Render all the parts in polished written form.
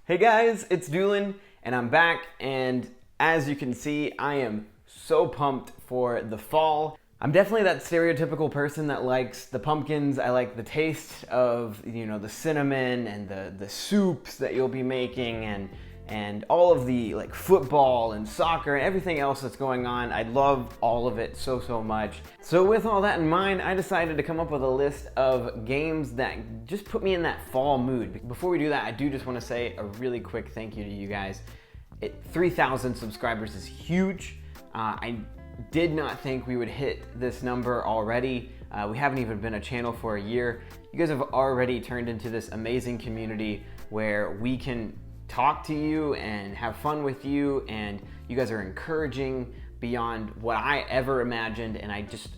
Hey guys, it's Doolin, and I'm back, and as you can see, I am so pumped for the fall. I'm definitely that stereotypical person that likes the pumpkins. I like the taste of, the cinnamon and the soups that you'll be making, and all of the like football and soccer and everything else that's going on. I love all of it so much. So with all that in mind, I decided to come up with a list of games that just put me in that fall mood. Before we do that, I do just want to say a really quick thank you to you guys. 3,000 subscribers is huge. I did not think we would hit this number already. We haven't even been a channel for a year. You guys have already turned into this amazing community where we can talk to you and have fun with you, and you guys are encouraging beyond what I ever imagined, and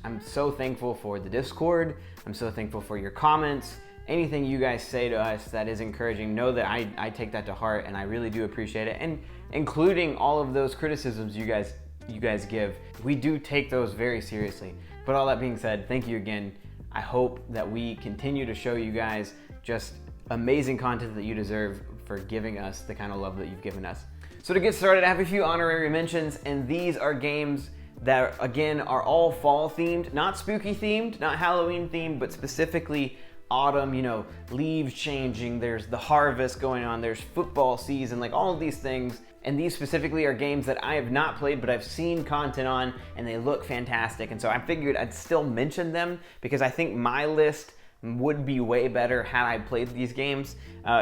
I'm so thankful for the Discord. I'm so thankful for your comments. Anything you guys say to us that is encouraging, know that I take that to heart, and I really do appreciate it, and including all of those criticisms you guys give. We do take those very seriously. But all that being said, thank you again. I hope that we continue to show you guys just amazing content that you deserve for giving us the kind of love that you've given us. So to get started, I have a few honorary mentions, and these are games that, again, are all fall themed, not spooky themed, not Halloween themed, but specifically autumn, leaves changing, there's the harvest going on, there's football season, like all of these things. And these specifically are games that I have not played, but I've seen content on, and they look fantastic. And so I figured I'd still mention them because I think my list would be way better had I played these games.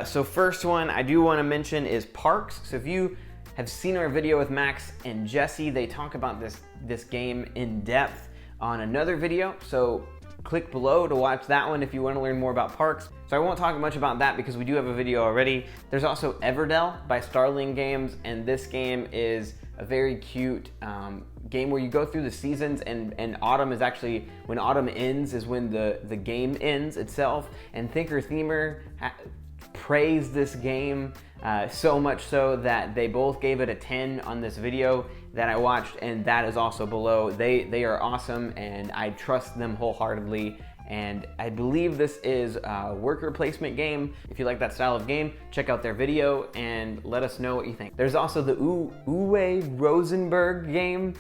So first one I do want to mention is Parks. So if you have seen our video with Max and Jesse, they talk about this game in depth on another video. So click below to watch that one if you want to learn more about Parks. So I won't talk much about that because we do have a video already. There's also Everdell by Starling Games, and this game is a very cute game where you go through the seasons, and autumn is actually, when autumn ends is when the game ends itself. And Thinker Themer praised this game so much so that they both gave it a 10 on this video that I watched, and that is also below. They are awesome, and I trust them wholeheartedly. And I believe this is a worker placement game. If you like that style of game, check out their video and let us know what you think. There's also the Uwe Rosenberg game,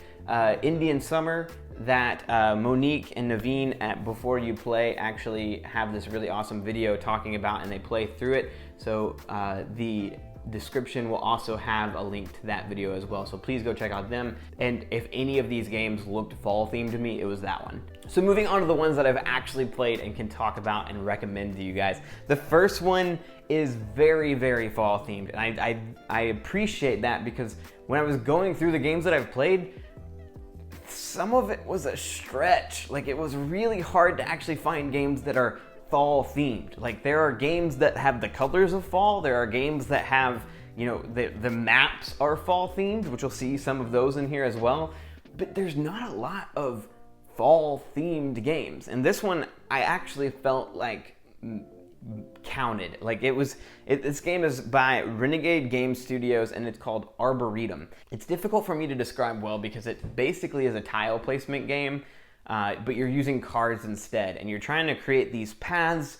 Indian Summer, that Monique and Naveen at Before You Play actually have this really awesome video talking about, and they play through it. So the description will also have a link to that video as well, so please go check out them. And if any of these games looked fall themed to me, it was that one. So moving on to the ones that I've actually played and can talk about and recommend to you guys. The first one is very fall themed, and I appreciate that because when I was going through the games that I've played, some of it was a stretch. Like, it was really hard to actually find games that are fall themed. Like, there are games that have the colors of fall, there are games that have, the maps are fall themed, which you'll see some of those in here as well, but there's not a lot of fall themed games. And this one I actually felt like counted. Like, this game is by Renegade Game Studios, and it's called Arboretum. It's difficult for me to describe well because it basically is a tile placement game, but you're using cards instead, and you're trying to create these paths,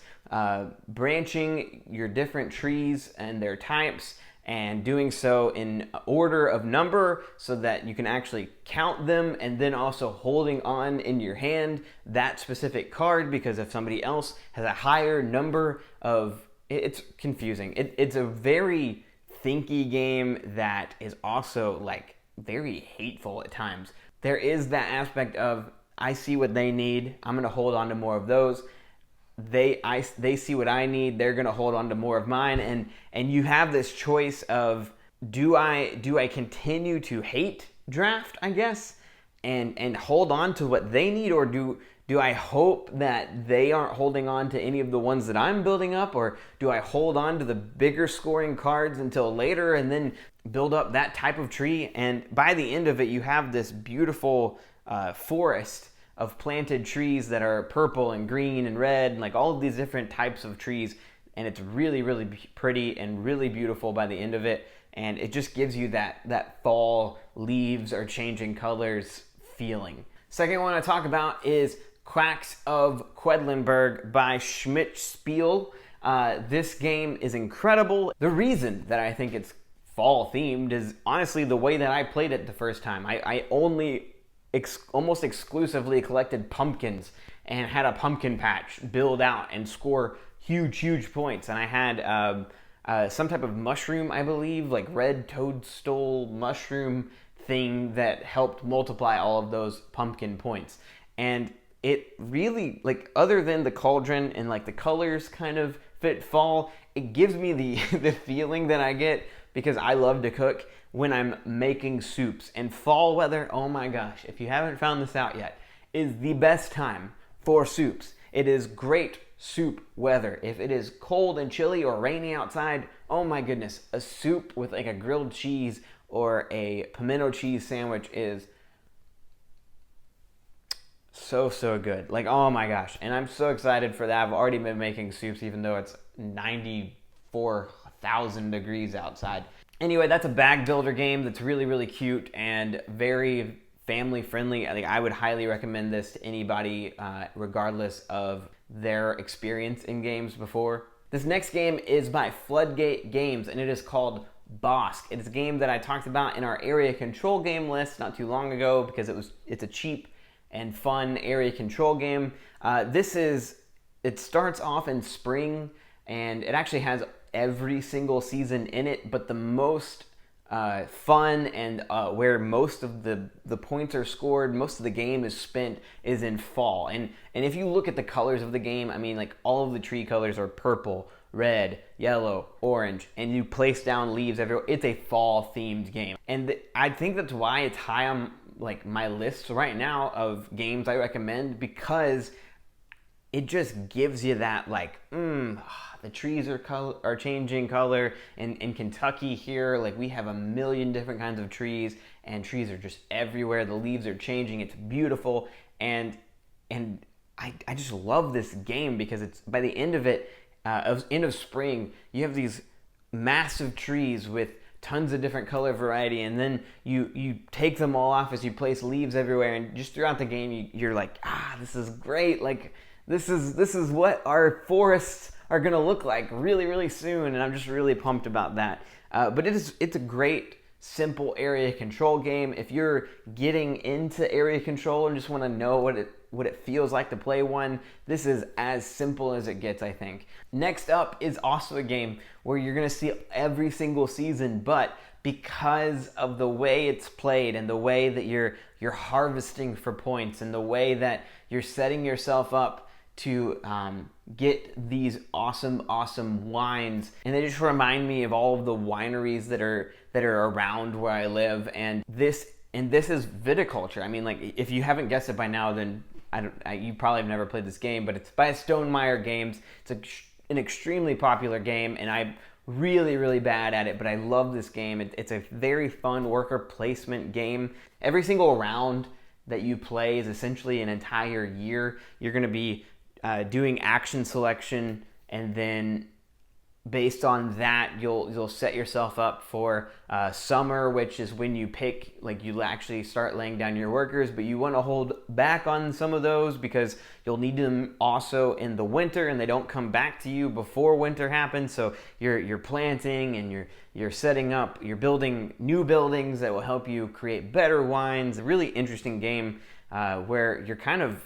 branching your different trees and their types, and doing so in order of number so that you can actually count them, and then also holding on in your hand that specific card, because if somebody else has a higher number of, it's confusing. It's a very thinky game that is also like very hateful at times. There is that aspect of, I see what they need, I'm gonna hold on to more of those. They see what I need, they're gonna hold on to more of mine, and you have this choice of do I continue to hate draft, I guess, and hold on to what they need, or do I hope that they aren't holding on to any of the ones that I'm building up, or do I hold on to the bigger scoring cards until later and then build up that type of tree? And by the end of it, you have this beautiful forest of planted trees that are purple and green and red, and like all of these different types of trees, and it's really, really pretty and really beautiful by the end of it. And it just gives you that fall leaves are changing colors feeling. Second one I talk about is Quacks of Quedlinburg by Schmidt Spiel. This game is incredible. The reason that I think it's fall themed is honestly the way that I played it the first time. I only almost exclusively collected pumpkins and had a pumpkin patch build out and score huge points. And I had some type of mushroom, I believe, like red toadstool mushroom thing that helped multiply all of those pumpkin points. And it really, like, other than the cauldron and like the colors kind of fit fall, it gives me the feeling that I get because I love to cook when I'm making soups. And fall weather, oh my gosh, if you haven't found this out yet, is the best time for soups. It is great soup weather. If it is cold and chilly or rainy outside, oh my goodness, a soup with like a grilled cheese or a pimento cheese sandwich is so good. Like, oh my gosh. And I'm so excited for that. I've already been making soups even though it's 94,000 degrees outside. Anyway, that's a bag builder game that's really cute and very family friendly. I think I would highly recommend this to anybody regardless of their experience in games before. This next game is by Floodgate Games and it is called Bosk. It's a game that I talked about in our area control game list not too long ago because it's a cheap and fun area control game. It starts off in spring and it actually has every single season in it, but the most fun and where most of the points are scored, most of the game is spent is in fall. And if you look at the colors of the game, I mean, like all of the tree colors are purple, red, yellow, orange, and you place down leaves everywhere. It's a fall themed game. And I think that's why it's high on like my list right now of games I recommend, because it just gives you that like, the trees are changing color. In Kentucky here, like we have a million different kinds of trees and trees are just everywhere. The leaves are changing. It's beautiful. And I just love this game because it's by the end of it, end of spring, you have these massive trees with tons of different color variety, and then you take them all off as you place leaves everywhere, and just throughout the game you're like, this is great, like this is what our forests are gonna look like really soon, and I'm just really pumped about that. But it's a great simple area control game. If you're getting into area control and just want to know what it feels like to play one, this is as simple as it gets, I think. Next up is also a game where you're going to see every single season, but because of the way it's played and the way that you're harvesting for points and the way that you're setting yourself up to get these awesome wines, and they just remind me of all of the wineries that are around where I live. And this is Viticulture. I mean, like, if you haven't guessed it by now, then you probably have never played this game, but it's by Stonemaier Games. It's an extremely popular game, and I'm really bad at it, but I love this game. It's a very fun worker placement game. Every single round that you play is essentially an entire year. You're going to be doing action selection, and then based on that, you'll set yourself up for summer, which is when you pick, like, you actually start laying down your workers, but you want to hold back on some of those because you'll need them also in the winter, and they don't come back to you before winter happens. So you're planting and you're setting up, you're building new buildings that will help you create better wines. A really interesting game where you're kind of,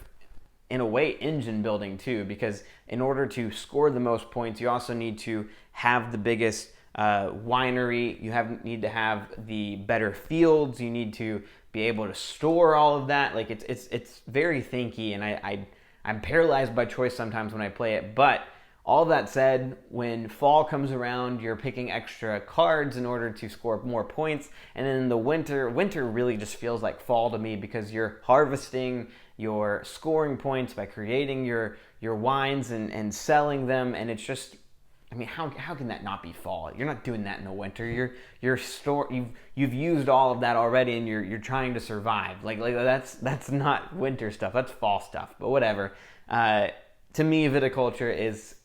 in a way, engine building too, because in order to score the most points, you also need to have the biggest winery, need to have the better fields, you need to be able to store all of that. Like, it's very thinky, and I'm paralyzed by choice sometimes when I play it, but All that said, when fall comes around, you're picking extra cards in order to score more points. And then in the winter really just feels like fall to me because you're harvesting, you're scoring points by creating your wines and selling them. And it's just, I mean, how can that not be fall? You're not doing that in the winter. You've used all of that already, and you're trying to survive. Like that's not winter stuff. That's fall stuff. But whatever. To me, viticulture is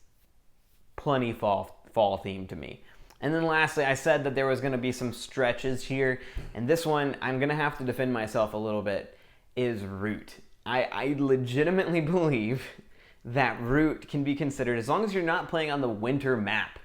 plenty fall themed to me. And then lastly, I said that there was going to be some stretches here, and this one I'm going to have to defend myself a little bit. Is root. I legitimately believe that root can be considered, as long as you're not playing on the winter map,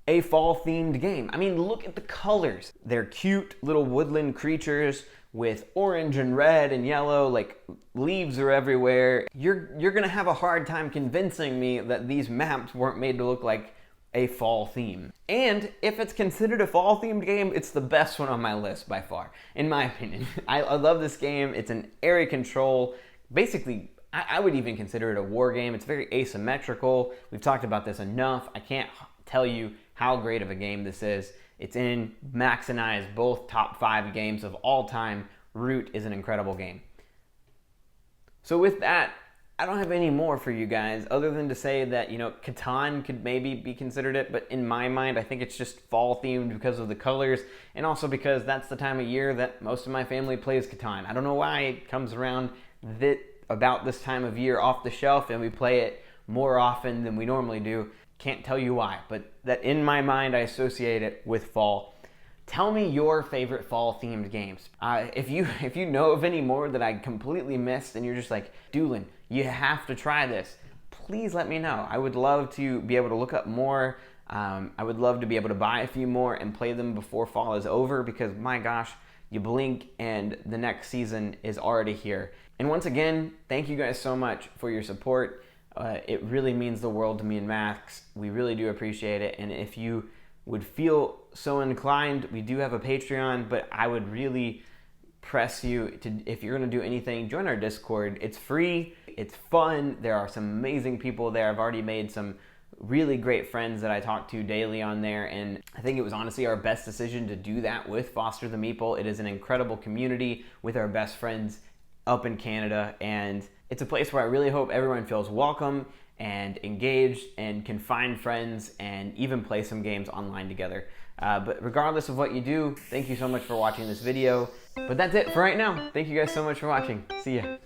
a fall themed game. I mean, look at the colors. They're cute little woodland creatures with orange and red and yellow, like leaves are everywhere. You're gonna have a hard time convincing me that these maps weren't made to look like a fall theme. And if it's considered a fall themed game, it's the best one on my list by far, in my opinion. I love this game. It's an area control. Basically, I would even consider it a war game. It's very asymmetrical. We've talked about this enough. I can't tell you how great of a game this is. It's in Max and I's both top 5 games of all time. Root is an incredible game. So with that, I don't have any more for you guys other than to say that, Catan could maybe be considered it, but in my mind, I think it's just fall themed because of the colors, and also because that's the time of year that most of my family plays Catan. I don't know why it comes around about this time of year off the shelf, and we play it more often than we normally do. Can't tell you why, but that in my mind, I associate it with fall. Tell me your favorite fall themed games. If you know of any more that I completely missed and you're just like, Doolin, you have to try this, please let me know. I would love to be able to look up more. I would love to be able to buy a few more and play them before fall is over, because my gosh, you blink and the next season is already here. And once again, thank you guys so much for your support. It really means the world to me and Max. We really do appreciate it. And if you would feel so inclined, we do have a Patreon, but I would really press you to, if you're going to do anything, join our Discord. It's free, it's fun, there are some amazing people there. I've already made some really great friends that I talk to daily on there, and I think it was honestly our best decision to do that with Foster the Meeple. It is an incredible community with our best friends up in Canada, and it's a place where I really hope everyone feels welcome and engaged and can find friends and even play some games online together. But regardless of what you do, thank you so much for watching this video. But that's it for right now. Thank you guys so much for watching. See ya.